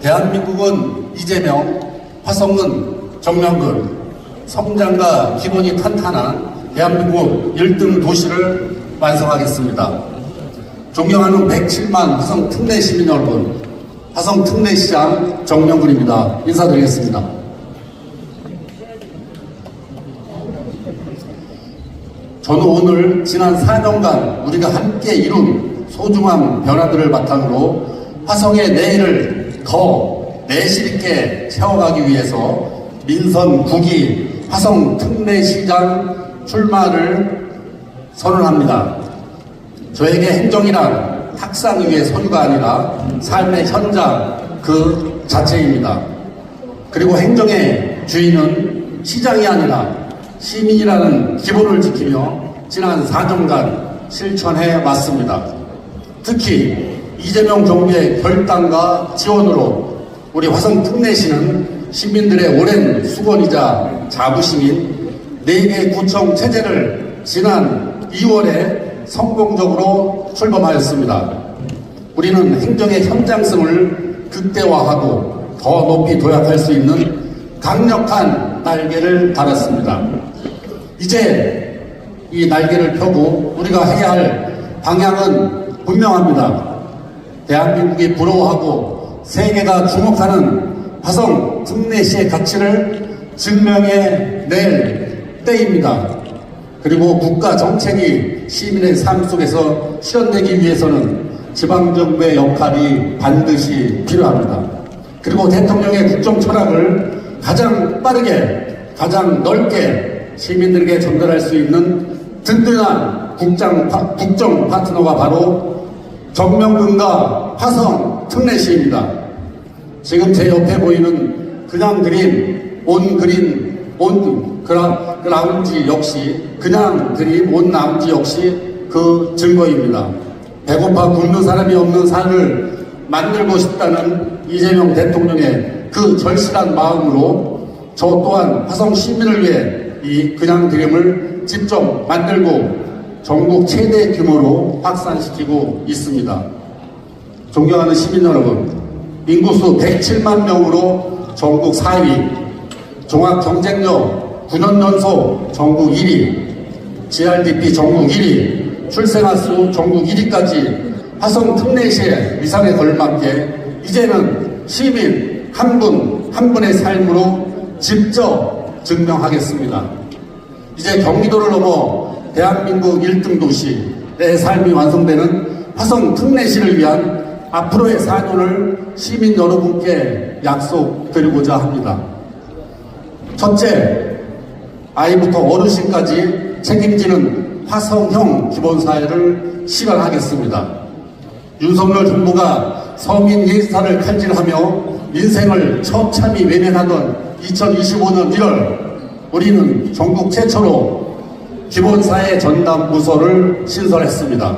대한민국은 이재명, 화성은 정명근, 성장과 기본이 탄탄한 대한민국 1등 도시를 완성하겠습니다. 존경하는 107만 화성 특례 시민 여러분, 화성 특례시장 정명근입니다. 인사드리겠습니다. 저는 오늘 지난 4년간 우리가 함께 이룬 소중한 변화들을 바탕으로 화성의 내일을 더 내실 있게 채워가기 위해서 민선 9기 화성 특례시장 출마를 선언합니다. 저에게 행정이란 탁상 위의 소유가 아니라 삶의 현장 그 자체입니다. 그리고 행정의 주인은 시장이 아니라 시민이라는 기본을 지키며 지난 4년간 실천해 왔습니다. 특히 이재명 정부의 결단과 지원으로 우리 화성 특례시는 시민들의 오랜 수건이자 자부심인 4개 구청 체제를 지난 2월에 성공적으로 출범하였습니다. 우리는 행정의 현장성을 극대화하고 더 높이 도약할 수 있는 강력한 날개를 달았습니다. 이제 이 날개를 펴고 우리가 해야 할 방향은 분명합니다. 대한민국이 부러워하고 세계가 주목하는 화성 특례시의 가치를 증명해낼 때입니다. 그리고 국가 정책이 시민의 삶 속에서 실현되기 위해서는 지방정부의 역할이 반드시 필요합니다. 그리고 대통령의 국정 철학을 가장 빠르게, 가장 넓게 시민들에게 전달할 수 있는 든든한 국정 파트너가 바로 정명근과 화성 특례시입니다. 지금 제 옆에 보이는 그냥 그림, 온 그린, 온 그라운지 역시, 그냥 그림, 온 나운지 역시 그 증거입니다. 배고파 굶는 사람이 없는 삶을 만들고 싶다는 이재명 대통령의 그 절실한 마음으로 저 또한 화성 시민을 위해 이 그냥 그림을 직접 만들고 전국 최대 규모로 확산시키고 있습니다. 존경하는 시민 여러분, 인구수 107만 명으로 전국 4위, 종합경쟁력 9년 연속 전국 1위, GRDP 전국 1위, 출생아 수 전국 1위까지 화성 특례시의 위상에 걸맞게 이제는 시민 한 분 한 분의 삶으로 직접 증명하겠습니다. 이제 경기도를 넘어 대한민국 1등 도시 내 삶이 완성되는 화성 특례시를 위한 앞으로의 4년을 시민 여러분께 약속드리고자 합니다. 첫째, 아이부터 어르신까지 책임지는 화성형 기본사회를 실현하겠습니다. 윤석열 정부가 서민 예산을 칼질하며 민생을 처참히 외면하던 2025년 1월 우리는 전국 최초로 기본사회 전담 부서를 신설했습니다.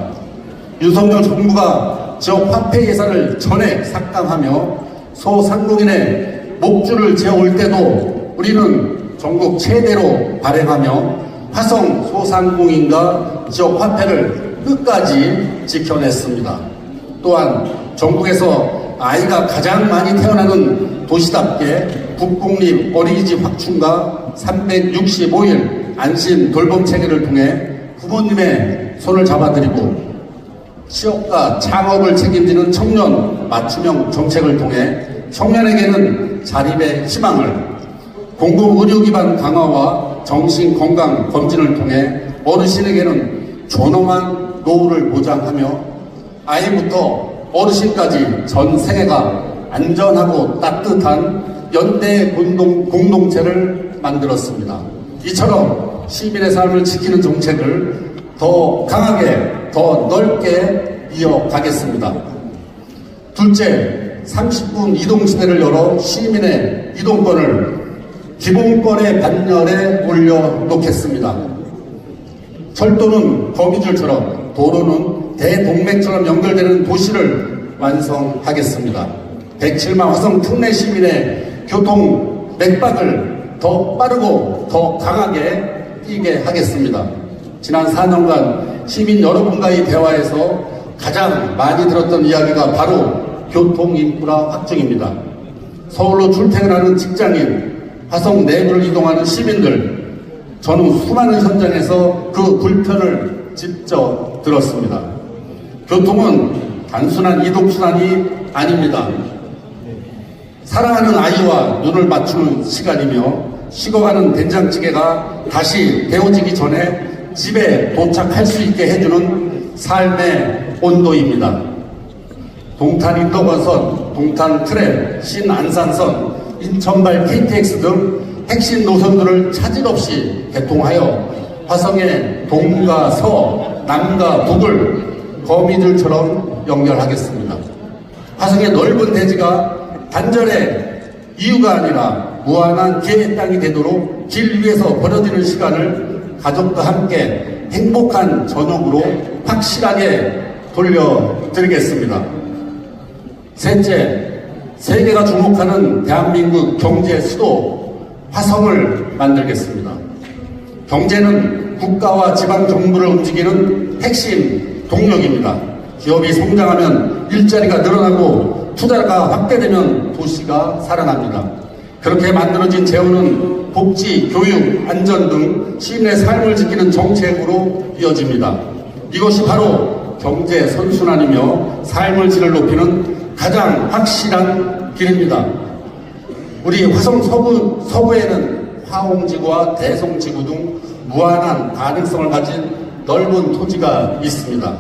윤석열 정부가 지역 화폐 예산을 전액 삭감하며 소상공인의 목줄을 재올 때도 우리는 전국 최대로 발행하며 화성 소상공인과 지역 화폐를 끝까지 지켜냈습니다. 또한 전국에서 아이가 가장 많이 태어나는 도시답게 국공립 어린이집 확충과 365일 안심 돌봄 체계를 통해 부모님의 손을 잡아드리고 취업과 창업을 책임지는 청년 맞춤형 정책을 통해 청년에게는 자립의 희망을, 공공의료 기반 강화와 정신건강 검진을 통해 어르신에게는 존엄한 노후를 보장하며 아이부터 어르신까지 전 세계가 안전하고 따뜻한 연대 공동체를 만들었습니다. 이처럼 시민의 삶을 지키는 정책을 더 강하게, 더 넓게 이어가겠습니다. 둘째, 30분 이동시대를 열어 시민의 이동권을 기본권의 반열에 올려놓겠습니다. 철도는 거미줄처럼, 도로는 대동맥처럼 연결되는 도시를 완성하겠습니다. 107만 화성 특례 시민의 교통 맥박을 더 빠르고 더 강하게 뛰게 하겠습니다. 지난 4년간 시민 여러분과의 대화에서 가장 많이 들었던 이야기가 바로 교통 인프라 확충입니다. 서울로 출퇴근하는 직장인, 화성 내부를 이동하는 시민들, 저는 수많은 현장에서 그 불편을 직접 들었습니다. 교통은 단순한 이동수단이 아닙니다. 사랑하는 아이와 눈을 맞추는 시간이며 식어가는 된장찌개가 다시 데워지기 전에 집에 도착할 수 있게 해주는 삶의 온도입니다. 동탄 인도건선, 동탄 트램, 신안산선, 인천발 KTX 등 핵심 노선들을 차질 없이 개통하여 화성의 동과 서, 남과 북을 거미줄처럼 연결하겠습니다. 화성의 넓은 대지가 단절의 이유가 아니라 무한한 기회의 땅이 되도록 길 위에서 벌어지는 시간을 가족과 함께 행복한 저녁으로 확실하게 돌려드리겠습니다. 셋째, 세계가 주목하는 대한민국 경제 수도 화성을 만들겠습니다. 경제는 국가와 지방 정부를 움직이는 핵심 동력입니다. 기업이 성장하면 일자리가 늘어나고 투자가 확대되면 도시가 살아납니다. 그렇게 만들어진 재원은 복지, 교육, 안전 등 시민의 삶을 지키는 정책으로 이어집니다. 이것이 바로 경제 선순환이며 삶의 질을 높이는 가장 확실한 길입니다. 우리 화성 서부에는 화홍지구와 대송지구 등 무한한 가능성을 가진 넓은 토지가 있습니다.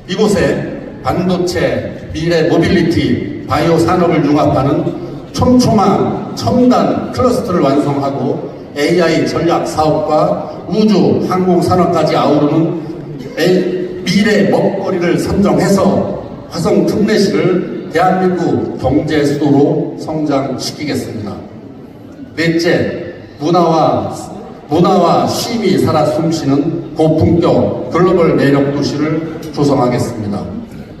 이곳에 반도체, 미래 모빌리티, 바이오 산업을 융합하는 촘촘한 첨단 클러스터를 완성하고 AI 전략 사업과 우주 항공 산업까지 아우르는 미래 먹거리를 선정해서 화성 특례시를 대한민국 경제 수도로 성장시키겠습니다. 넷째, 문화와 쉼이 살아 숨쉬는 고품격 글로벌 매력 도시를 조성하겠습니다.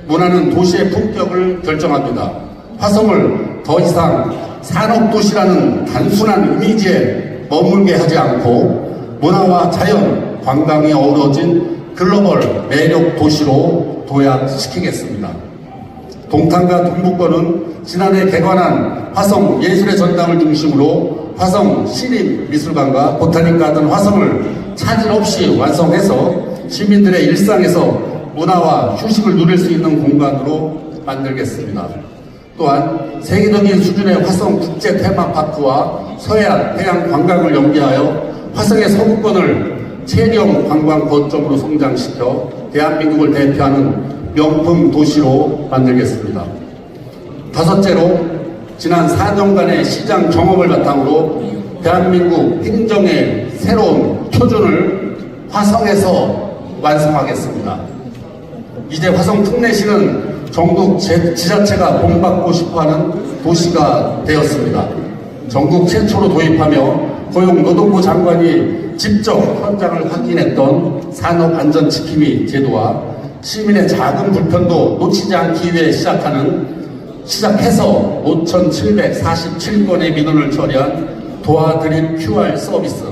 문화는 도시의 품격을 결정합니다. 화성을 더 이상 산업도시라는 단순한 이미지에 머물게 하지 않고 문화와 자연, 관광이 어우러진 글로벌 매력 도시로 도약시키겠습니다. 동탄과 동북권은 지난해 개관한 화성 예술의 전당을 중심으로 화성 시립미술관과 보타닉가든 화성을 차질 없이 완성해서 시민들의 일상에서 문화와 휴식을 누릴 수 있는 공간으로 만들겠습니다. 또한 세계적인 수준의 화성 국제 테마파크와 서해안 해양 관광을 연계하여 화성의 서구권을 체험 관광 거점으로 성장시켜 대한민국을 대표하는 명품 도시로 만들겠습니다. 다섯째로, 지난 4년간의 시장 경험을 바탕으로 대한민국 행정의 새로운 표준을 화성에서 완성하겠습니다. 이제 화성 특례시는 전국 지자체가 본받고 싶어하는 도시가 되었습니다. 전국 최초로 도입하며 고용노동부 장관이 직접 현장을 확인했던 산업안전지킴이 제도와 시민의 작은 불편도 놓치지 않기 위해 시작해서 5,747건의 민원을 처리한 도와드림 QR 서비스.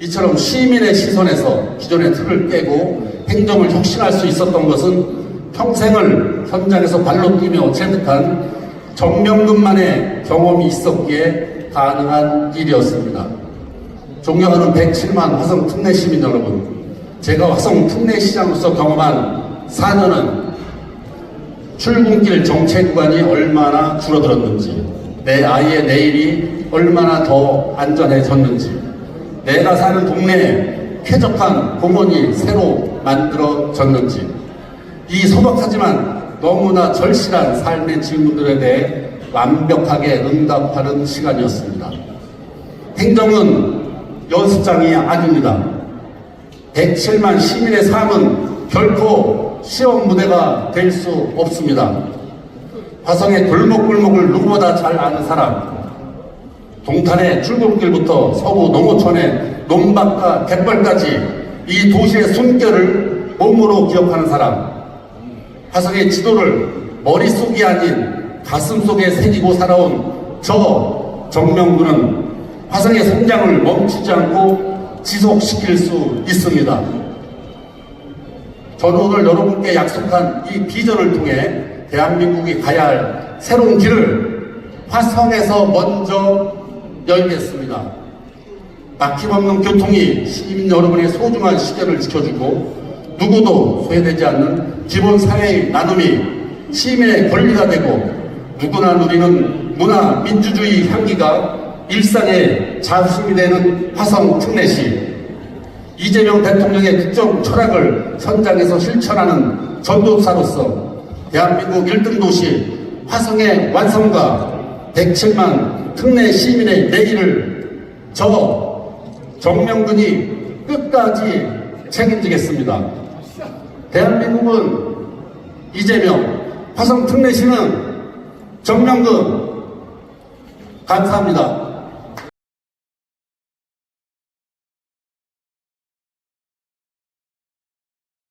이처럼 시민의 시선에서 기존의 틀을 깨고 행정을 혁신할 수 있었던 것은 평생을 현장에서 발로 뛰며 체득한 정명근만의 경험이 있었기에 가능한 일이었습니다. 존경하는 107만 화성 특례 시민 여러분, 제가 화성 특례시장으로서 경험한 4년은 출근길 정체 구간이 얼마나 줄어들었는지, 내 아이의 내일이 얼마나 더 안전해졌는지, 내가 사는 동네에 쾌적한 공원이 새로 만들어졌는지, 이 소박하지만 너무나 절실한 삶의 질문들에 대해 완벽하게 응답하는 시간이었습니다. 행정은 연습장이 아닙니다. 107만 시민의 삶은 결코 시험 무대가 될 수 없습니다. 화성의 골목골목을 누구보다 잘 아는 사람, 동탄의 출근길부터 서구 농어촌의 논밭과 갯벌까지 이 도시의 숨결을 몸으로 기억하는 사람, 화성의 지도를 머릿속이 아닌 가슴속에 새기고 살아온 저 정명근은 화성의 성장을 멈추지 않고 지속시킬 수 있습니다. 저는 오늘 여러분께 약속한 이 비전을 통해 대한민국이 가야 할 새로운 길을 화성에서 먼저 열겠습니다. 막힘없는 교통이 시민 여러분의 소중한 시간을 지켜주고 누구도 소외되지 않는 기본 사회의 나눔이 시민의 권리가 되고 누구나 누리는 문화 민주주의 향기가 일상의 자부심이 되는 화성 특례시, 이재명 대통령의 국정 철학을 현장에서 실천하는 전도사로서 대한민국 1등 도시 화성의 완성과 107만 특례 시민의 내일을 저 정명근이 끝까지 책임지겠습니다. 대한민국은 이재명, 화성 특례시는 정명근. 감사합니다.